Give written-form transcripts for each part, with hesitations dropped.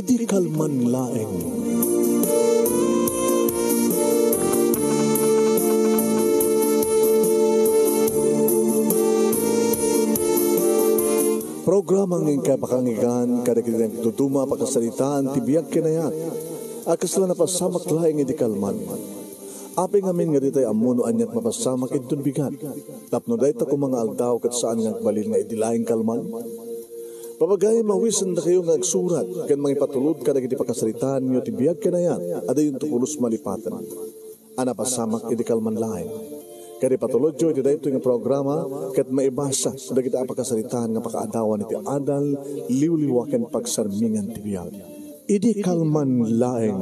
Idi kalman laeng. Programa ng kapakangigan kada kitang tutuma pakasalitaan tibiyag kinayat. Akas lang napasamak laeng idi kalman. Api ngamin nga ditay amuno anyat mapasamak idun bigat. Tapno dayta ko mga aldaw kat saan nga balil nga idilaing kalman. Papagay mawisan na kayo nga agsurat kan mga ipatulod kada kiti pakasalitaan nyo tibiyag kinayat. Ada yung tukulos malipatan. Ana pasamak idi kalman laeng. Kaya patulod jo, iti dahito yung programa, kat maibasa, da kita apakasalitaan nga pakaadawan iti adal, liwliwakan pagsarmingan tibiyag. Idi kalman laeng.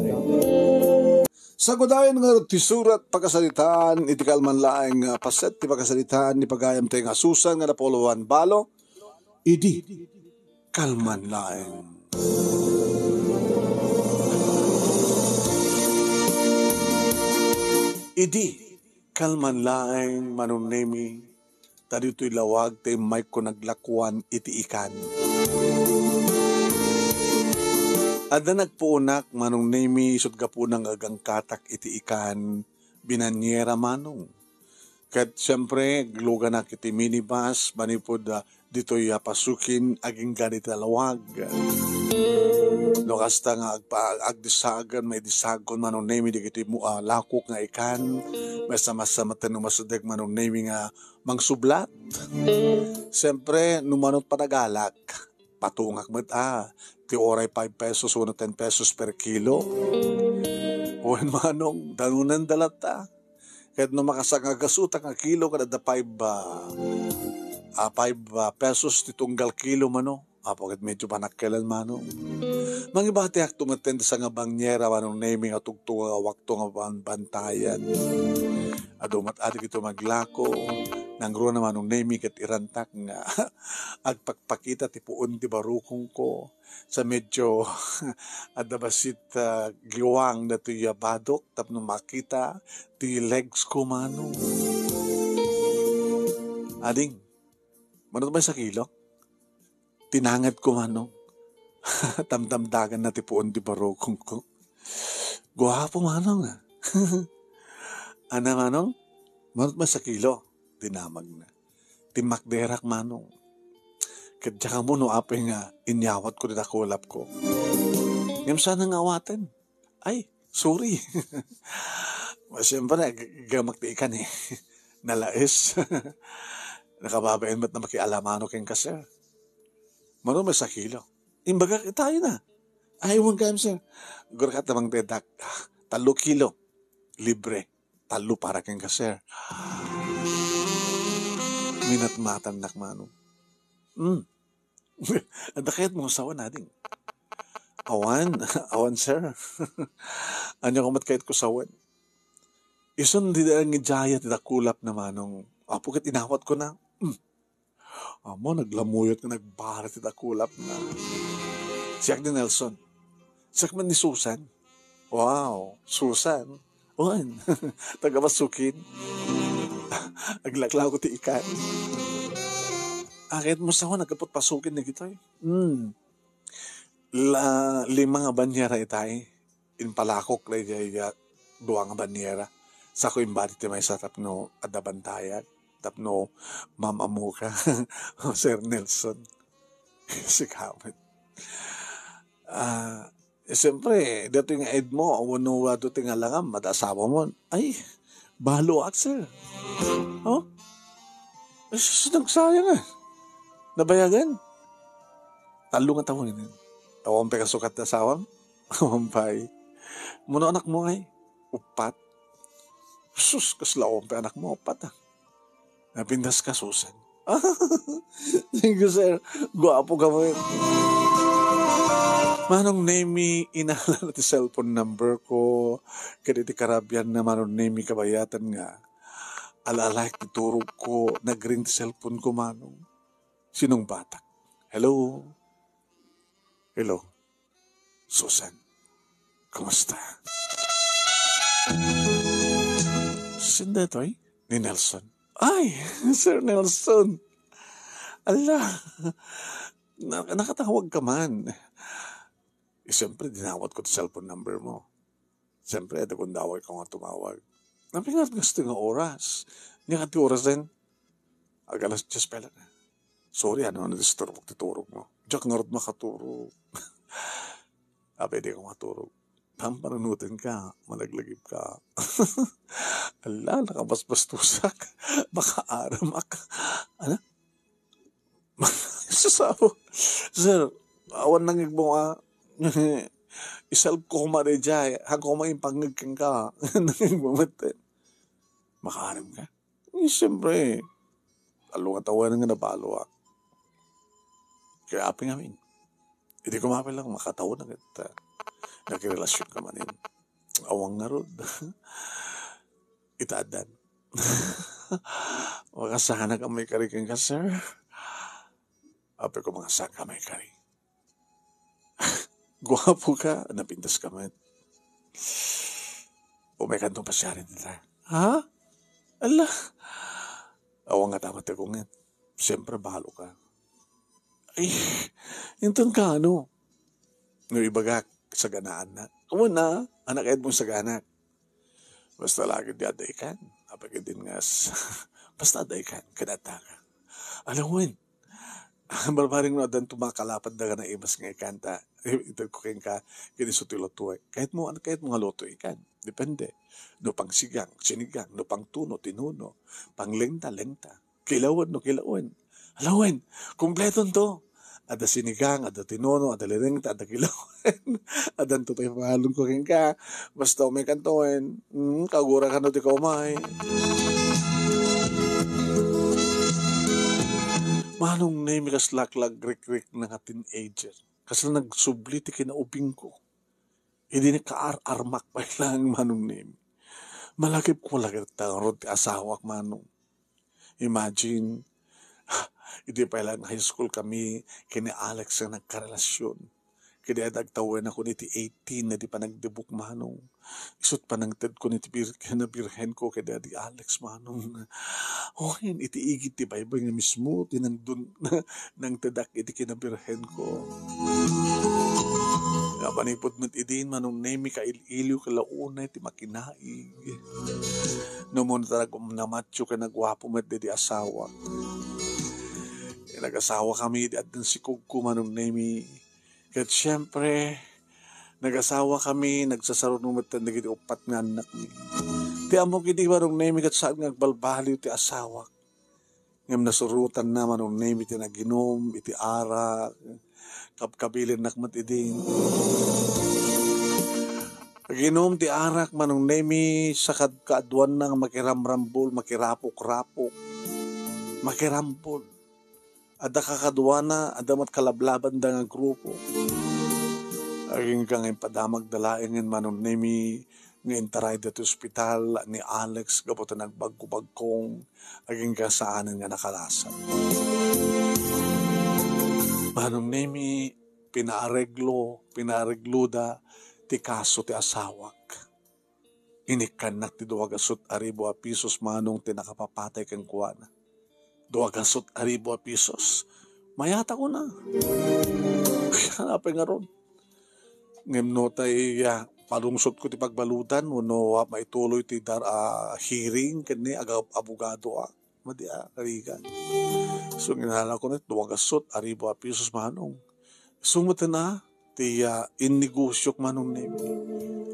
Sa gudayan nga tisurat pakasalitaan, iti kalman laeng paset, ti pakasalitaan, ni pagayam tayo nga susan nga napuluan balo, idi kalman laeng. Idi kalman laeng manunemi, tadi ito'y lawag, tayo may ko naglakwan iti ikan. Ada nagpuunak manunemi, isot ka po ng agang katak iti ikan, binanyera manong. Kat siyempre, gluga na kiti minibus, manipod dito'y pasukin, aging ganit na lawag. No kasta nga agdisagan, may disagon manunemi, di kiti lakok nga ikan, may sama-sama masadeg manunemi nga mangsublat. Siyempre, numanot panagalak, patungak mat ti oray 5 pesos, 10 pesos per kilo. Uwan manong, danunan dalata. Kahit no makasangagasuta nga kilo, kada 5 pesos titunggal kilo mano. Apagad medyo panakkelan manong. Mangibati ak tumaten sa nga bangyera manong naming at tugtunga wakto nga bantayan. Adumat adik ito maglako. Nanggro naman nung naming at irantak nga agpakpakita ti puon ti barukong ko sa medyo adabasit giwang na ti badok tapno makita ti legs ko manong. Ading, manot ba sa kilo? Tinangat ko manong. Tamtamdagan na tipuon di barokong ko. Guwapo manong Ana manong? Manot ba sa kilo? Tinamag na. Timakderak manong. Kadya ka mo no apay nga inyawat ko din akulap ko. Ngam sana nga awaten. Ay, sorry. Siyempre, gamak ti ikan Nalais. Nakababayan ba't na makialamano keng kaser? Marumay sa kilo. Imbaga, tayo na. Ayaw kayam sir. Gurakat namang dedak. 3 kilo. Libre. 3 para keng kaser. Minatmatan nakmano. Adakayat mo sawan natin. Awan sir. Anya kumat kayat ko sawan. Ison di ang ijayat kulap na manong. Pagkat inawat ko na. Amo, naglamuyot na nagbarat ita kulap na. Siyak ni Nelson. Siyak man ni Susan. Wow, Susan. Oan, taga-masukin. Aglaklaw ko ti ikan. Akit mo sa nagkapot pasukin na kita 5 nga banyera itay. Inpalakok na iya 2 nga banyera. Sa ko imbari ti may satap no adabantayan. Tapno, mamamu ka, Sir Nelson. Sikapit. Siyempre, dito yung ed mo, wano dito yung alangam, madasawa mo. Ay, balo ak, sir. Oh? Nagsayang Nabayagan. 3 nga taon yun. Tawang pa kasukat na sawam. Awampay. Muna anak mo ay, upat. Sus, kaslawang pa anak mo, upat Napindas ka, Susan. Thank you, sir. Guwapo ka mo. Manong name inala na ti cellphone number ko. Kaya ti karabyan na manong name kabayatan nga. Alalike ti turog ko. Nag-ring ti cellphone ko, manong. Sinong batak? Hello? Hello? Susan? Kumusta? Sinda ito ni Nelson. Ay, Sir Nelson. Ala, nakatawag ka man. Siyempre, dinawat ko the cellphone number mo. Siyempre, ito kung daway ko nga tumawag. Napingat gusto nga oras. Nga kati oras din. Agalas just pala na. Sorry, ano, na-disturb ko titurog mo. Diyak nga rin makaturog. Pwede ko maturog. Pampanunutin ka, malaglagip ka. Ala, nakabasbastusak. Makaaramak. Ano? Sasawa. Sir, awan nang igbo nga. Isalp ko kumaredyay. Hako kumain pangagkang ka. Nangigbumatin. Makaaram ka? Siyempre, alo nga tawanan nga nabalo ah. Kaya aping amin. Hindi ko mapilang makatawa na kita. Nakirelasyon ka manin. Awang nga rod. Itadan. Makasana ka may karikin ka, sir. Ape ko mga saka may kari. Guwapo ka, napintas ka man. Umay kantong pasyarin nila. Ha? Ala. Awang nga tamat ako nga. Siyempre, bahalo ka. Ay, inton ka, ano? No, ibagak sa ganaan na. Kamo na, anak ed mong sa ganak. Basta lagi di aday kan. Apagin din ngas. Basta aday kan, kadata ka. Alam mo yun, barbaring no, adan tumakalapad na ka na ibas nga ikanta. Ito ko kayong ka, kinisutilotuay. Kahit mo nga loto ikan. Depende. No pang sigang, sinigang, no pang tuno, tinuno, pang lengta. Kilawan, no kilawan. Alawan, kumpleton to. Ada sinigang, ada tinuno, ada lirengta, ada kilawan. Ada tutoy pangalong ko kayong ka. Basta may kantoin, kagura ka no di ka umay. Manong name kas laklag rik-rik na nga teenager. Kasi nagsubli ti kinaubing ko. Hindi ni kaar-armak pa lang manong name. Malagip ko lagit rod ti asawak manong. Imagine, hindi pa lang high school kami kini Alex ang nagkarelasyon. Kaya nagtawin ako ni ti 18 na di pa nagdebuk manong. Isot pa nang ted ko ni ti birhen ko kaya di Alex manong. Okay, iti igit ti baybay nga mismo, tinandun nang tedak iti kinabirhen ko. Nga panipot mo't idin manong nemi ka iliw ka launay ti makinaig. Noon talaga namatyo ka nagwapo mo't di asawa. Nag-asawa kami di at si Kugko manong nemi. At syempre, nag-asawa kami, nagsasarunong mo't nagiti upat nga anak mi. Ti amok iti manong nemi kat saan nagbalbaliw ti asawak. Ngam nasurutan na manong nemi ti naginom, iti ara, kapkabilin nakmat idin. Naginom ti arak manong nemi sa kaaduan nang makiramrambol, makirapok-rapok. Makirambol. Ada kakaduana, ada mat kalablaban da nga grupo. Aging kang ipadamag dalaingin manong nemi nga intaray dito ospital ni Alex gabutan nagbagko-bagkong aging kasaanan nga nakalasan. Manong nemi pinaareglo da ti kaso ti asawak. Inikanak ti 200,000 pesos manong ti nakapapatay kang kuwana. 200,000 pesos. Mayata ko na. Kaya napay nga ron. Ngem no tay palungsot ko ti pagbaludan no maituloy ti hearing kani abogado madi karigan. So ginala ko na 200,000 pesos manong. Sumata na ti innegosyo manong nemi.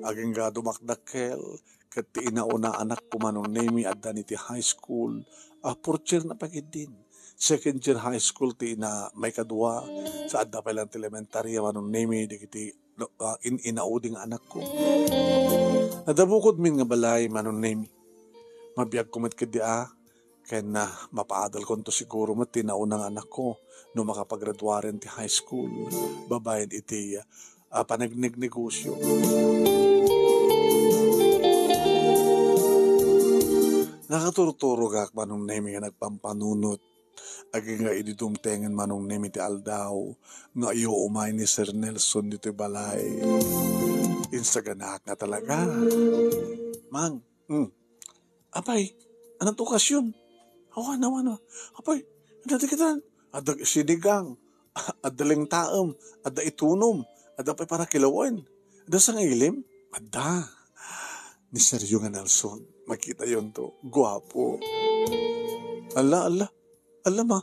Aging dumakdakkel ket ti inauna anak ko manong nemi adda ni ti high school. Fourth year na pagid din. Second year high school ti na may kadua sa adda pa lang elementary manong nemi digiti inauding anak ko. Nadabukod min nga balay manong nemi. Mabiyag kumat kadi kaya na mapaadal ko to siguro mat tinaunang anak ko no makapaggraduaren ti high school. Babayan iti panagnegosyo. Nakaturturo gak manong nemi nga nagpampanunot. Agi nga ididumtengan manong nemi ti aldaw. Nga iyo umay ni Sir Nelson dito balay. Instaganak nga talaga. Mang, apay, anong tukasyon? Awan. Apay, natikitan. Ada sinigang, ada lengtaam, ada itunom, Ada pa para kilawan. Ada sa nga ilim. Ada. Ni Sergio nga Nelson. Makita yon to. Guwapo. Ala. Ala ma.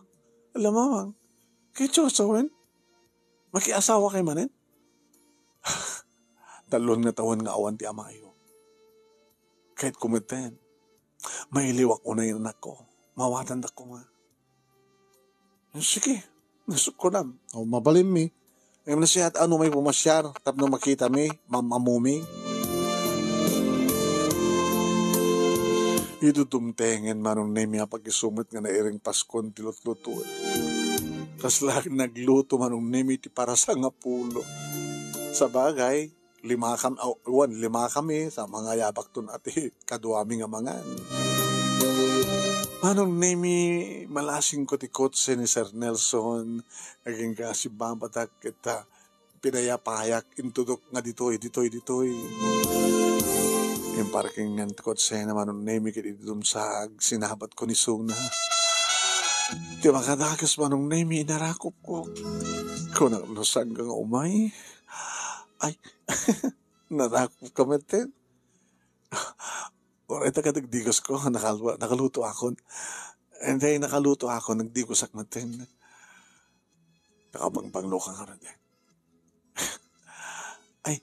Ala mamang. Kaya Joshua, makiasawa kay manin? Talon nga tawan nga awan ti amayo. Kahit kumiten, mailiwak ko na yung anak ko. Mawatan na ko nga. Sige, nasuk ko na. O mabalim mi. Ngayon na siya at ano may pumasyar, tapno makita mi, mamamumi. Itutumtengen manong nemi pag-isumit nga na iring Paskon tilot-luto. Kas lagi nagluto manong nemi ti para sa nga pulo. Sa bagay, lima kami sa mga yabak tun ati kaduami nga mangan. Manong nemi malasing ko ti kotse ni Sir Nelson, naging kasi babatak kita pinayapayak intudok nga ditoy. Yung parking ng kotse na manong nemi kiti dumsag, sinabat ko ni Suna. Di makadakas manong nemi inarakop ko. Kung naklusag kang umay, ay, narakop ka matin. Oray taga-nagdigos ko, nakaluto ako. And then nakaluto ako, nagdigos ak matin. Nakapangpanglo ka nga rin. Ay,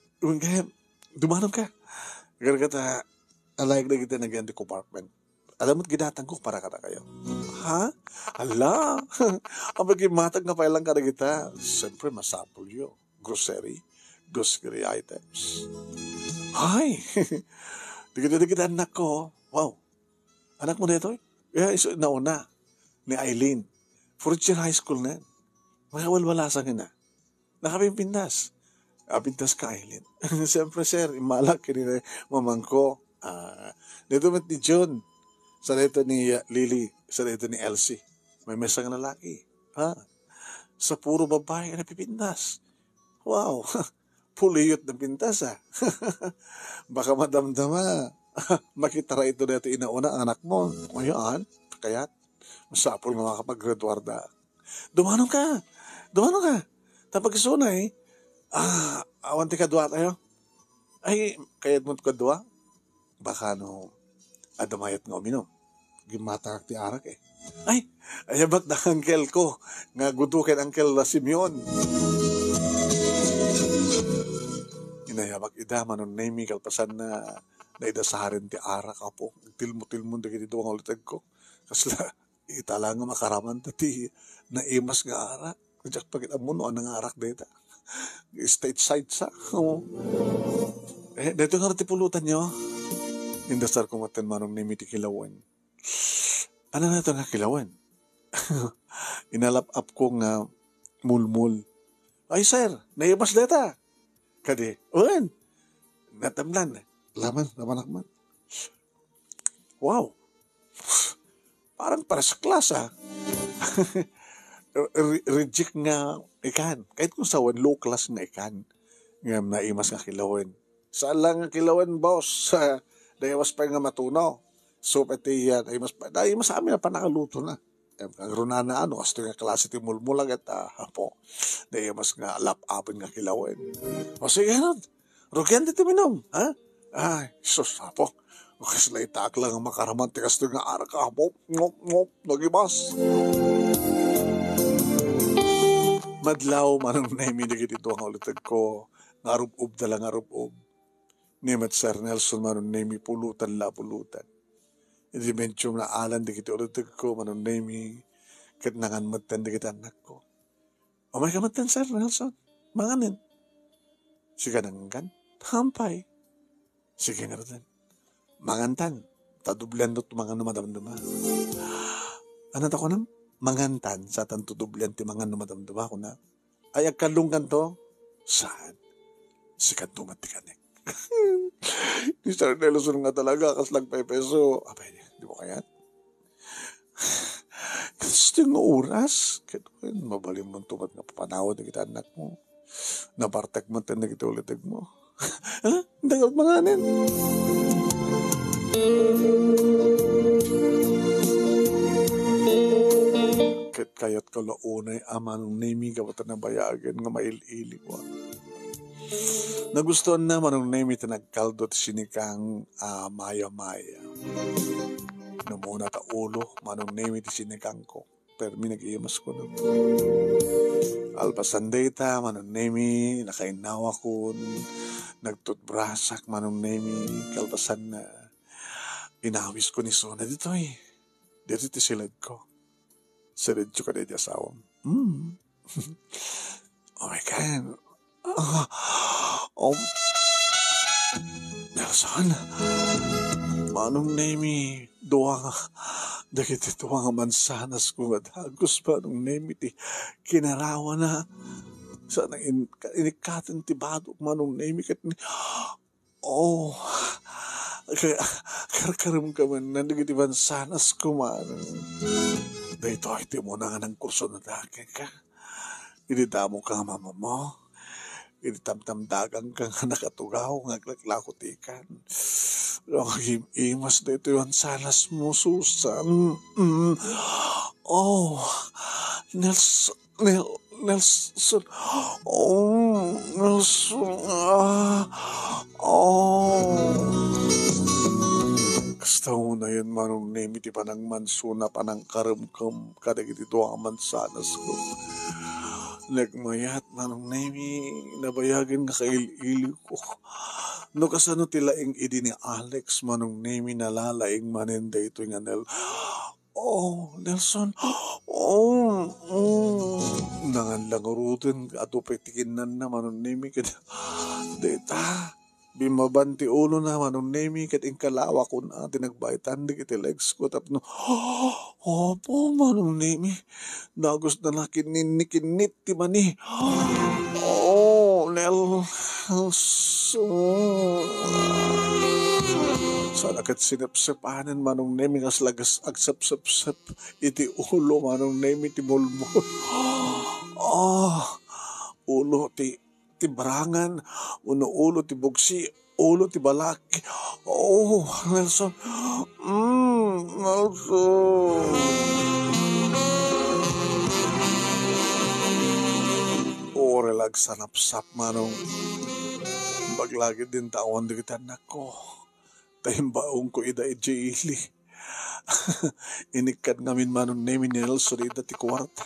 dumanong ka. Garagata, alayag na kita nag-end compartment. Alam mo't ginatang ko para ka na kayo. Ha? Ala! Ang magimatag na pa ilang ka na kita. Siyempre, masapol yun. Grocery items. Ay! Digita anak ko. Wow! Anak mo na ito? Yeah, nauna. Ni Eileen. Fourth year high school na. Makawalwalasan na. Nakapimpintas. Pintas ka, Eileen. Siyempre, sir, imalak kinina mamang ko. Dito mat ni John. Sa dito ni Lily. Sa dito ni Elsie. May mesang lalaki. Ha? Sa puro babae na pipintas. Wow! Puliyot ng pintas, ha? Baka madamdama. Makitara ito na ito inauna ang anak mo. O yan, kaya't masapol nga makapag-graduarda. Dumanong ka. Tapag isunay, awan ti kadwa tayo. Ay, kaya't mo kadwa? Baka adamayat nga uminom. Gimatak ti arak eh. Ay, ayabat na angkel ko. Nga gudukin angkel na Simeon. Inayabak idaman nun nemi kalpasan na naidasaharin ti arak ako. Tilmo-tilmo na kiti doang ulitag ko. Kasla, itala nga makaraman ti naimas nga arak. Kajak pagit amuno ang arak data. State side sa. Dito nga rin ti pulutan nyo. Indasar ko matan manong nemi ti kilawan. Ano na ito nga kilawan? Inalap-up ko nga mulmul. Ay sir, naimas data. Kadi, uwan, natamlan. Laman akman. Wow. Parang para sa klas, ha? Reject nga ikan. Kahit kung sawan, low class nga ikan. Nga naimas nga kilawan. Saan lang nga kilawan, boss? Naimas pa nga matunaw. So, pati naimas sa amin na pa nakaluto na. Ang runana asto nga klase ti mulmulag at hapo. Naimas nga lap-apin nga kilawan. O sige, rugyan dito minom, ha? Ay, sus, hapo. Kasi na itak lang ang makaraman ti kasto nga arak hapo. Ngop, nagibas. Madlaw, manang naiminig ito ang ulitag ko. Ngarub-ub dala ngarub-ub. Nimet Sir Nelson manang naimi pulutan. Hindi medyo na alan di kita ulitag ko, manang naimi, kat nangan matan di kita anak ko. O may kamatan, Sir Nelson, manganin. Sige nanggan, hampay. Sige nga rin. Mangantan, tadublan dot mga numadamdama. Ano ako nam? Mangantan, sa tan tudublan ti mga numadamdama ko na. Ay, agkalungkan to, saan? Sikat tumatiganik. Ni Sir Nelson nga talaga, kaslang peso. Abay, di mo kaya? Kasi yung oras, kaya mabalim mong tumat nga papanawad na kita anak mo. Nabartak mo na kita ulitag mo. Ha? Hindi ka manganin. Kaya't kalaunay aman ng nami kapatan na bayagan nga mail-ili ko. Nagustuhan na manong nemi tinagkaldo ti sinikang maya-maya. Namuna ta ulo manong nemi ti sinikang ko. Pero minag-iimas ko na. Alpasanday ta manong nemi nakainawa ko. Nagtutbrasak manong nemi kalpasan na. Inawis ko ni Sona dito eh. Dito ti silid ko. Silid ko ka na di asawam. Oh my God. Nelson, manong nemi, duwa nga, dagiti duwa nga mansanas ko at hagos manong nemi ti kinarawa na sana inikatan ti badok manong nemi kat ni, karkaram ka man na dagiti mansanas ko manong. Dahito iti mo na nga ng kurso na dagin ka. Ididamo ka nga mama mo. Itamtamdagang kang nakatugaw, ngaglaklakot ikan. Ang imas na ito yung salas mo, Susan. Nelson, Nelson. Nelson. Kasta mo na yan, manong nemi, ti panang mansuna, panang karamkam, kadagit ito ang mansanas ko. Nagmayat manong nemi, nabayagin nga kail-ili ko. No kasano tilaing idi ni Alex manong nemi nalalaing manenda ito nga Nelson. Nangan lang urutin ato petikinan na manong nemi kada. Deta, bimabanti ulo na manong nemi kat ingkalawa ko na tinagbaitan di kiti legs ko tapno. Opo manong nemi. Nagos na nakinikinit ti mani. Sana kat sinapsapanan manong nemi ngas lagas agsap-sap-sap iti ulo manong nemi ti mulmul. Ulo ti barangan, ulo ti bugsi, ulo ti balaki. Nelson. Nelson. Relag sanapsap manong baglagi din tawan di kita anak ko. Tahimbaong ko ida ijili. Inikat ngamin manong nemi ni Nelson ida ti kwarta.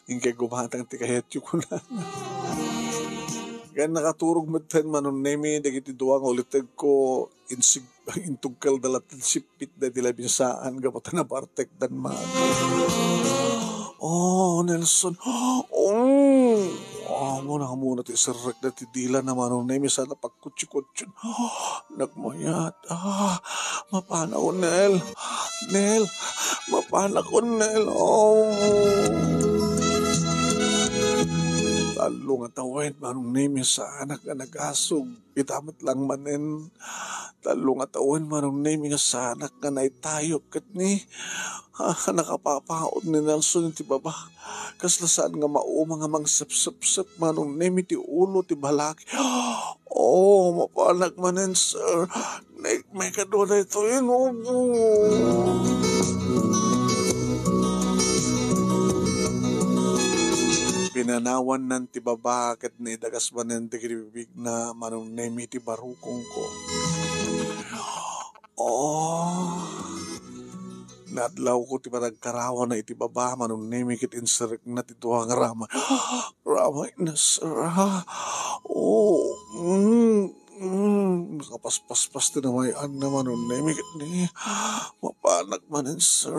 Ingkay gumatang ti kahetyo ko na. Kaya nakaturog matan manong nemi dagiti duwang ulitag ko intugkal dalat sipit da tila binsaan gapata na bartek dan man. Nelson. Muna ti sarek na ti dila na manong nemi sana pagkutsi-kutsin. Nagmayat. Mapana ko, Nel. Nel. Mapana ko, Nel. Talo nga tawid manong nemi sa anak na nagasog. Itamat lang manen. Talo nga tawid manong nemi nga sa anak na naitayop kat ni. Nakapapaod ni Nelson ti baba. Kaslasaan nga mauma nga mang sap-sap-sap manong nemi ti ulo ti balaki. Mapanak manen sir. May kadula ito yun. Pinanawan ng ti baba kat ni dagas manen ti kiribig na manong nemi ti barukong ko. Nadlaw ko ti paragkarawan na iti baba manong nemi kit inserek na ti tuwang rama. Rama na sir. Nakapaspas-pas ti namayan na manong nemi kit ni. Mapanak manin sir.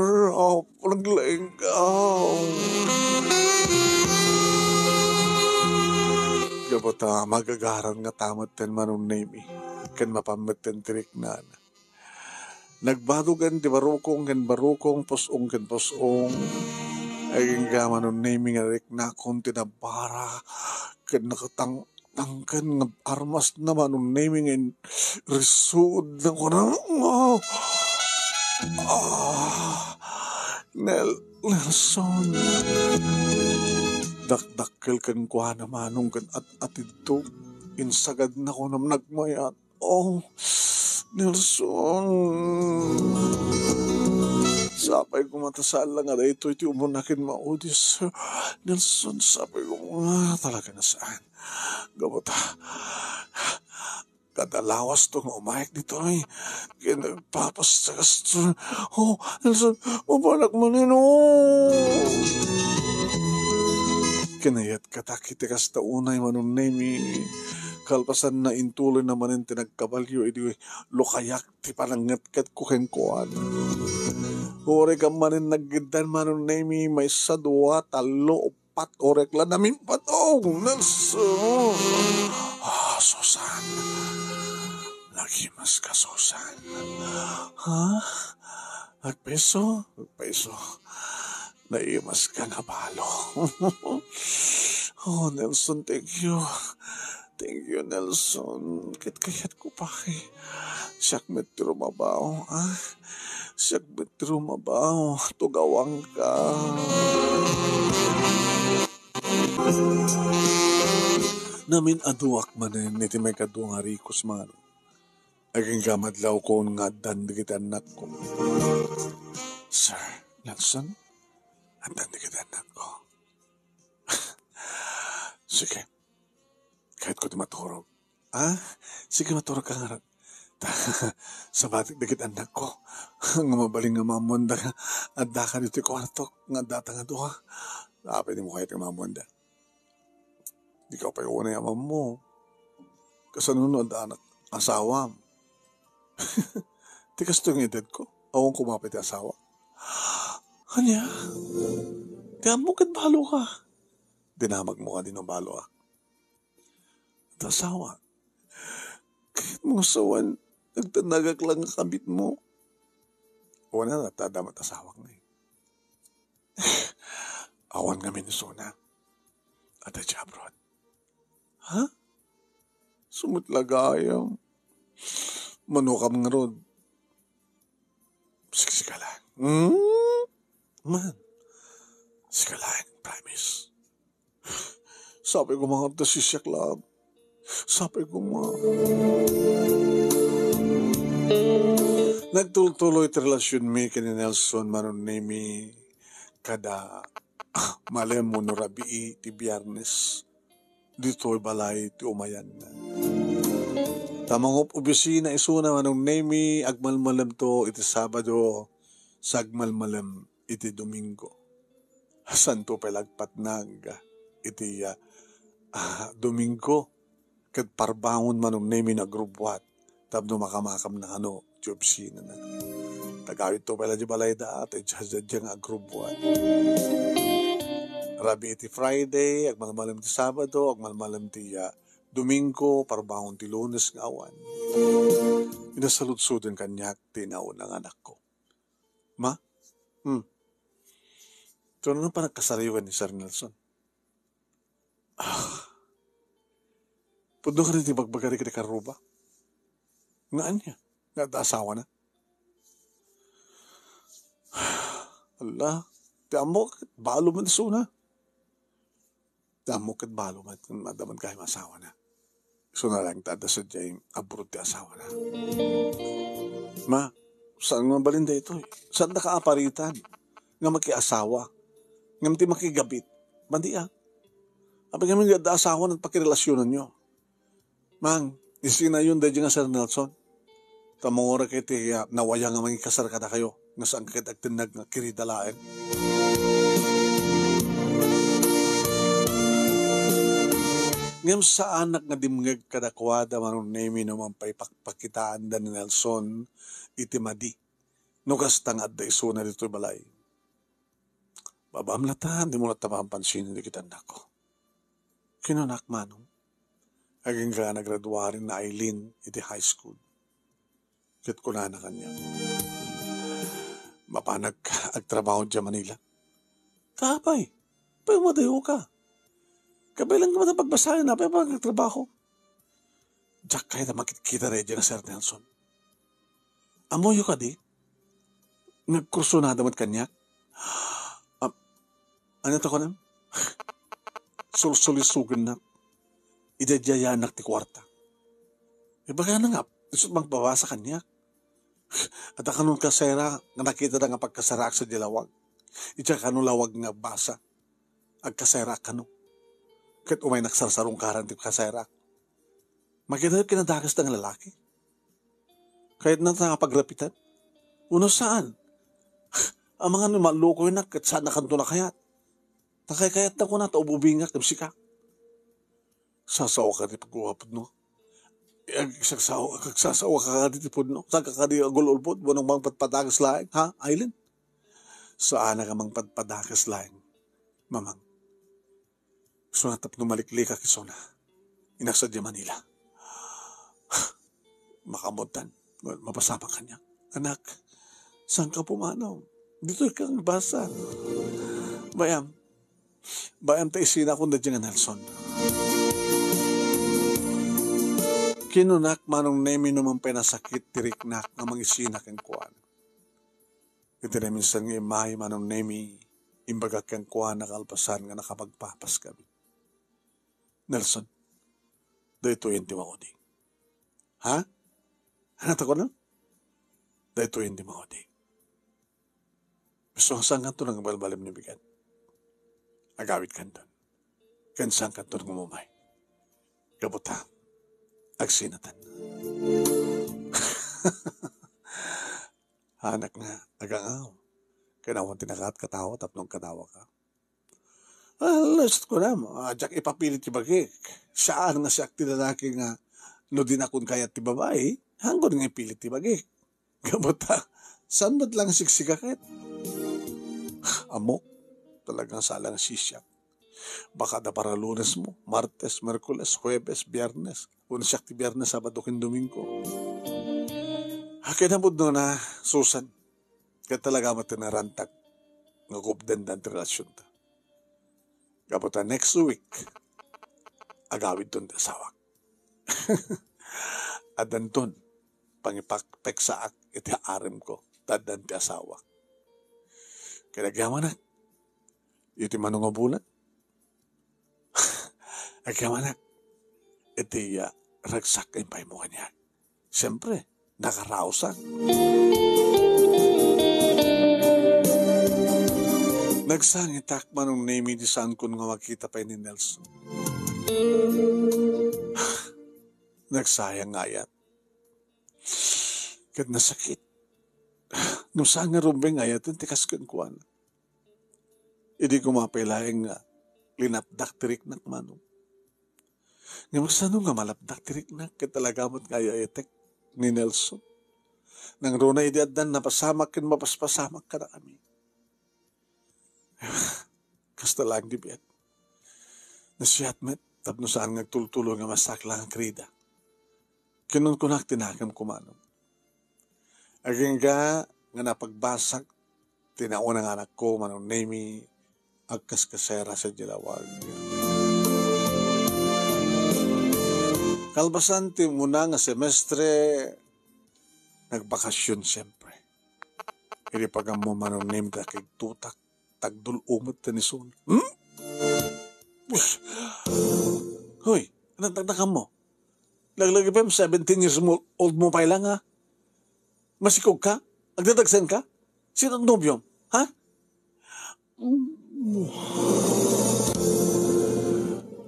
Palaglaing ka. Gabata magagaran nga tamat ten manong nemi. Kan mapamat ten tirik na. Nagbadugan ti barukong ken barukong posong ken posong ay gaman nun naming arik na kung tinabara ken nakatangkan nga armas naman nun naming in risud na ko na Nelson dakdakkel ken kwa naman nung ken atidto insagad na ko nam nagmayat Nelson. Sapay ko matasal lang nga ito iti umunakin maudis. Nelson, sapay ko nga talaga na saan. Gamot kadalawas tong umayag dito ay kinagpapasagas. Oh, Nelson, mabalak mo nino. Kinayat katakitikas ta unay manunemi. Kalpasan na intuloy naman yung tinagkabalyo, idi lukayak ti palangat kat kukenkuan. Ore ka manin naggidan manunemi, may sa dua, talo, upat, orek la namin patong, Nelson. Susan. Lagi mas ka, Susan. Ha? Agpeso? Agpeso. Naimas ka na balo. Oh, Nelson, thank you. Thank you, Nelson. Kit-kayat ko pa kay. Siyak metro mabaw. Siyak metro mabaw. Tugawang ka. Namin aduak manen iti may kaduang harikos man. Aging gamadlaw ko nga dandigit anak ko. Sir, Nelson, ang dandigit anak ko. Sige. Kahit ko di maturog. Sige, maturog ka nga. Sa batik dikit anak ko. Nga mabaling nga mamonda. Adda ka dito kwarto. Nga data nga doha. Pwede mo kahit nga mamonda. Di ka pa yung unay amam mo. Kasanunod anak. Asawa. Tikas ito yung edad ko. Awang kumapit yung asawa. Kanya? Tiyan mo kat balo ka. Dinamag mo ka din ng balo at asawa. Kahit mo sawan, nagtanagak lang ang kabit mo. Wala na natadamat asawak na Awan kami ni Sona. At at abroad. Ha? Sumutlagayam. Manukam nga rod. Siksika lang. Man. Sika lang, promise. Sabi ko mga tasisyak lang. Sabi ko mga. Nagtuloy ti relasyon mi kini Nelson manunemi kada malem mo no rabii ti biyernes dito'y balay ti umayan na. Tamang opisina isuna manunemi agmalmalam to iti Sabado sa agmalmalam iti Domingo. Santo pelagpat nag iti Domingo. Kat parbangon manunemi na grubuat. Tapno makamakam na opisina na. Tagawit to pala di balay da at dyan nga grubuat. Rabi iti Friday, agmalmalam ti Sabado, agmalmalam ti Domingo, parbangon ti Lunes nga awan. Inasaludsudin kanyak ti naunang anak ko. Ma? Ito na pa nagkasariwan ni Sir Nelson. Puno ka rin bagbagari ka ni Karuba. Ngaan niya? Nga asawa na? Allah, tiamo kat balo man suna. Tiamo kat balo man kung madaman kayo asawa na. So na lang tada sa dyan abroad ti asawa na. Ma, saan nga balinda ito eh? Saan nakaaparitan? Nga makiasawa? Nga mati makigabit? Mandi Apag kami nga asawa ng pakirelasyonan nyo. Mang, isina yun dahil nga Sir Nelson. Tamang ora kayo nawaya nga magikasar ka na kayo. Nga saan kayo agtinag nga kiridalain. Ngam sa anak nga dimngag kadakwada manunemi naman pa'y pakpakitaan da ni Nelson iti madi. Nugas tangad da iso na dito'y balay. Babamlatan, di mo na tamampansin ni kita anak ko. Kinanak manong. Aging ka nagraduarin na Eileen iti high school. Kit ko na kanya. Mapanag agtrabaho dyan Manila. Kapay, pagmadayo ka. Kabilang ka na pagbasahin na, pagtrabaho. Diyak kayo na makikita rin dyan na Sir Nelson. Amoyo ka di? Nagkurso na damat kanya? Ano to ko na? Sulsulisugan na. Idadyayanak ti kwarta. Baga na nga, isot magbawa sa kanya. At kanun kasera, nga nakita na nga pagkasarak sa dilawag. Ija kanun lawag nga basa. Ag kasera kanu. Kat umay naksarsarong karan ti kasera. Makita yung kinadakas ng lalaki. Kahit na pagrapitan. Uno saan? Ang mga lumalukoy na kat saan nakanto na kayat. Nakayakayat na ko na taububingak ng sika. Sasawa ka di pagkuwapod no. Sasawa ka di tipod no. Saan ka di agul-ulpod? Bunong mang patpadagas laing. Ha? Aileen? Saan na ka mang patpadagas laing? Mamang. Gusto na tap numalikli ka kisona. Inasa di Manila. Makamutan. Mapasama ka niya. Anak, saan ka pumanaw? Dito kang basa. Bayam tayo sina kung na dyan nga Nelson. Kinunak manong nemi naman pinasakit tiriknak nga mga isina kang kuwan. Ito na minsan nga imay manong nemi imbaga kang kuwan na kalpasan nga nakapagpapas kami. Nelson, dahito yun di maudi. Ha? Hanat ako na? Dahito yun di maudi. Gusto saan ka ito nang balbalim ni Bigat? Agawit ka doon. Kansang ka ito nang umumay. Kabuta. Agsinatan. Anak nga. Agangaw. Kinawan tinakat katawa. Tatlong katawa ka. Last ko na mo. Diyak ipapilit yung bagik. Saan nga siya tinanaki nga no din akong kayat ti babae. Hanggang nga ipilit yung bagik. Kabuta. Saan ba't lang siksikakit? Amok, talagang salang sisyak. Baka na para Lunes mo, Martes, Merkules, Huwebes, Biyernes. Unsyak ti Biyernes, Sabado, Domingo. Kinamod no na, Susan. Kaya talaga matinarantag. Ngagubden dan ti relasyon ta. Kaputa next week, agawid doon ti asawak. At danton, pangipakpek sa ak, iti arim ko, tadan ti asawak. Kinagyaman na. Iti manong bulan. Agyaman na. Iti ragsak ang pay mo kanya. Siyempre, nakarausan. Nagsangitak manong name di saan kun nga makita pa ni Nelson. Nagsayang ayat. Kat nasakit. Nung saan nga rumbeng ayat, tikas kan kuwan. Hindi ko mapailaing nga linapdak tiriknak manong. Nga magsano nga malapdak tiriknak kat talaga mo't kaya etek ni Nelson. Nang runa idiadan na pasamak kin mapaspasamak ka na kami. Kasta lang di biyat. Nasyatmet, tapno saan nga tultulo nga masakla ang krida. Kinun ko tinakim kumanong. Aging nga napagbasak, tinaunang anak ko, manong nemi, agkas kasera sa dilawag. Kalbasan ti muna nga semestre, nagbakasyon siyempre. Hindi pag mo manong nemi kakig tutak, tagdul umot ta ni Sun. Hoy, anong tagdakan mo? Laglagi pa 17 years old mo pa lang ha? Masikog ka? Agdadagsan ka? Sino ang nobyom? Ha?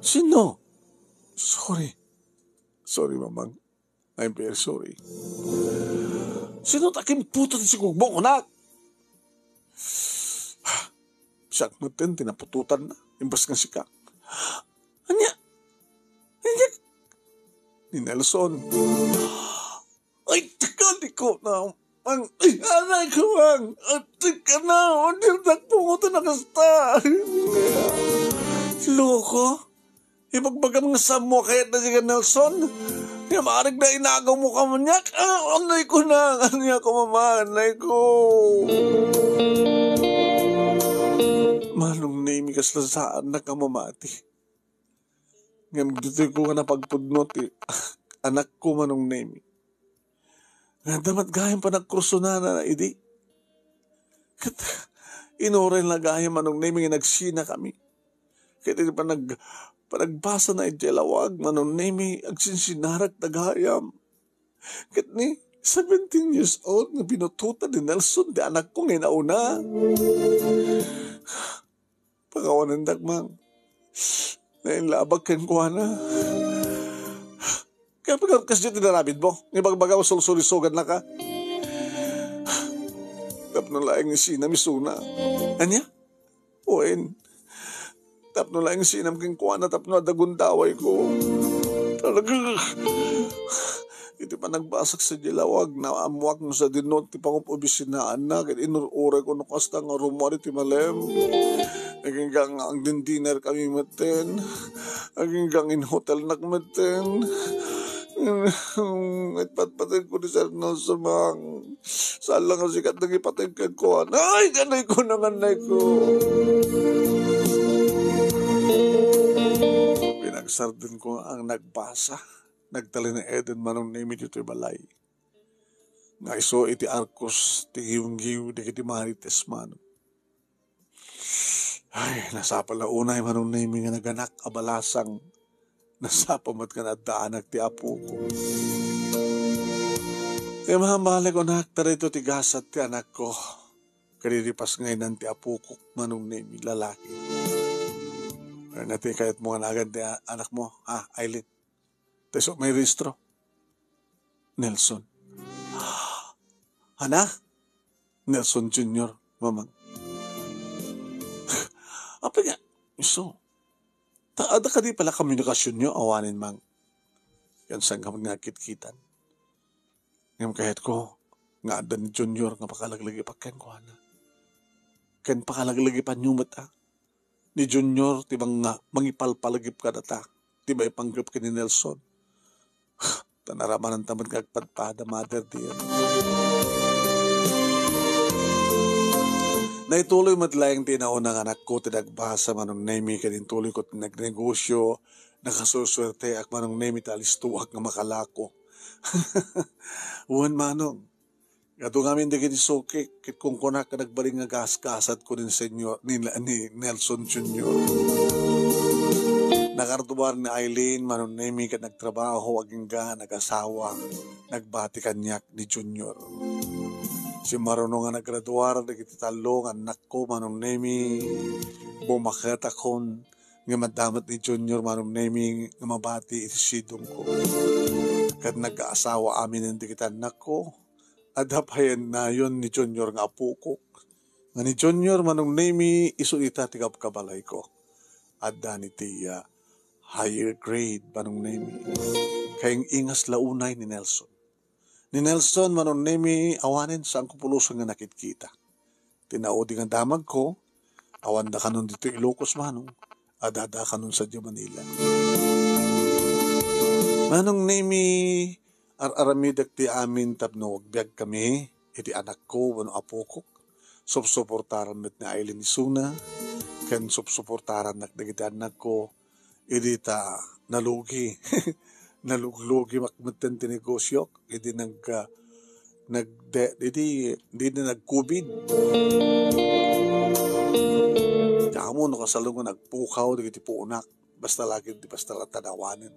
Sino? Sorry, mamang. I'm very sorry. Sino takim puto si Kugbo ko na? Siyak mo din, tinapututan na. Imbas nga sika. Anya? Ni Nelson. Ay, takali ko na. Aray ko ang. Tika na. Dirdak po ko ito nakasta. Loko? Ipagbagam nga sa mo kahit na siya Nelson. Kaya maarig na inagaw mo ka manyak. Anay ko na. Anay ko mama. Anay ko. Manong name kas lang saan na kamamati. Ngayon dito ko nga napagpudnot anak ko manong name. Nga damat gayang pa nagkrusunan na idi. Inuray na gayang manong name nga nagsina kami. Kaya pa nagbasa na ijelawag manong name agsinsinarag na gayam. Kaya ni 17 years old nga binututan ni Nelson di anak ko ngayon nauna. Pangawanan dagmang. Nainlabag kan ko na. Kaya pagkas dito tinarabid mo. Ngibagbaga mo sulsulisugan na ka. Tapno laing sinam isuna. Anya? Uwin. Tapno laing sinam king kuha na tapno adagundaway ko. Talaga. Iti pa nagbasag sa dilawag na amuak mo sa dinot ti pangop obisinaan na kat inururay ko nukasta nga rumori ti malem. Aging gang ang dinner kami maten. Aging gang in hotel nakmaten. At patpatay ko ni Sir Nelson mang saan lang ang sikat nang ipatay ko. Ay, ganay ko na ganay ko. Pinagsardin ko ang nagbasa. Nagtali na Eden manong name dito'y balay. Nga iso iti Arcos, ti giwang-giw, di kiti marites manong. Ay, nasa pala unay manong name nga naganak, abalasang, nasa pamat ka na daanak ti apo ko. Kaya mahamali ko na, tara ito tigasat ti anak ko. Kariripas ngayon ti apo ko, manong name lalaki. Kaya natin kahit mga nagad ti anak mo, Aileen. Teso may registro. Nelson. Hana? Nelson Jr. Mamang. Apa nga? Iso. Taada ka di pala komunikasyon nyo, awanin mang. Yan saan ka magnakikitan. Ngayon kahit ko, nga ada ni Junior nga pakalaglagi pa ken ko na. Ken pakalaglagi pa nyo mata. Ni Junior, tibang nga, mangipalpalagip ka data. Tiba ipanggap ka ni Nelson. Tanaraman ng tamad kagpadpada, mother dear. Naituloy matlayang tinaunang anak ko, tinagbasa manong nemi, kanintuloy ko tinagnegosyo, nakasuswerte ak manong nemi talistuak nga makalako. Uwan manong, gato ngamin di kinisuki, kit kung kunak ka nagbaling nga gas-gasat ko din senyor, ni Nelson Jr. Nakartubar ni Aileen, manong nemi ka nagtrabaho, aging ga, nag-asawa, nagbati kanyak ni Junior. Si marunong nga naggraduar, nagititalong, anak ko, manong nemi, bumakat akon, nga madamat ni Junior, manong nemi, nga mabati itisidong ko. Kat nag-aasawa amin ng dikitan anak ko, adapayan na yon ni Junior nga apo ko. Nga ni Junior, manong nemi, isulita tigap kabalay ko. Adda ni Tia, higher grade, manong nemi. Kayang ingas launay ni Nelson. Ni Nelson, manong nemi, awanin sa ang kupulusan nga nakitkita. Tinaodi nga damag ko, awan da kanon dito Ilocos manong, adada kanon sa Manila. Manong nemi, aramidak ti amin tapno, biag kami, iti anak ko, wano apo ko, supsuportaran met ni Aileen Isuna, kan supsuportaran nakdagiti anak ko, idita nalugi, naluglugi makmatan ti negosyo, idi hindi na nag-COVID. Kamo no kasalungan nagpukaw, digiti punak, basta lagi, di basta latanawanin.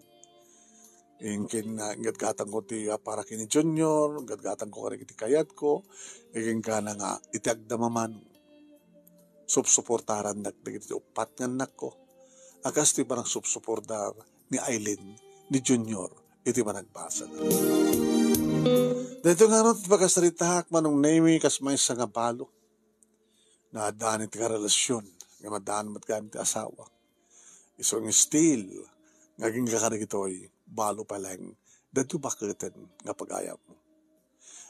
Ingkin na gadgatang ko ti para kini Junior, gadgatang ko kari iti kayat ko, ingkin ka na nga itagdamaman, supsuportaran nagdagiti upat nga anak ko. Akas ti parang supsuportar ni Aileen, ni Junior, iti managbasa na. Dito nga ron, pagkasaritak manong nemi, kas may sa nga balo, na daan iti karelasyon, nga madaan matgamit ti asawa. Isong still, ngaging kakarig ito'y, balo pa lang, dito bakitin nga pag-ayap mo.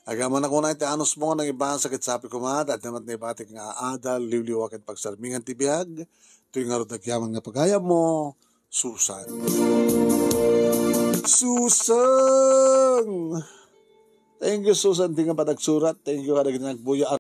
Agaman ako na iti anos mo, nang iba sakit sabi ko at naman na ibatik nga adal, liwliwakit pagsarmingan ti biyag, ito'y nga rodagyaman nga pag-ayap mo, Susan. Susan! Thank you, Susan. Di nga pa nagsurat. Thank you ka na nagbuya.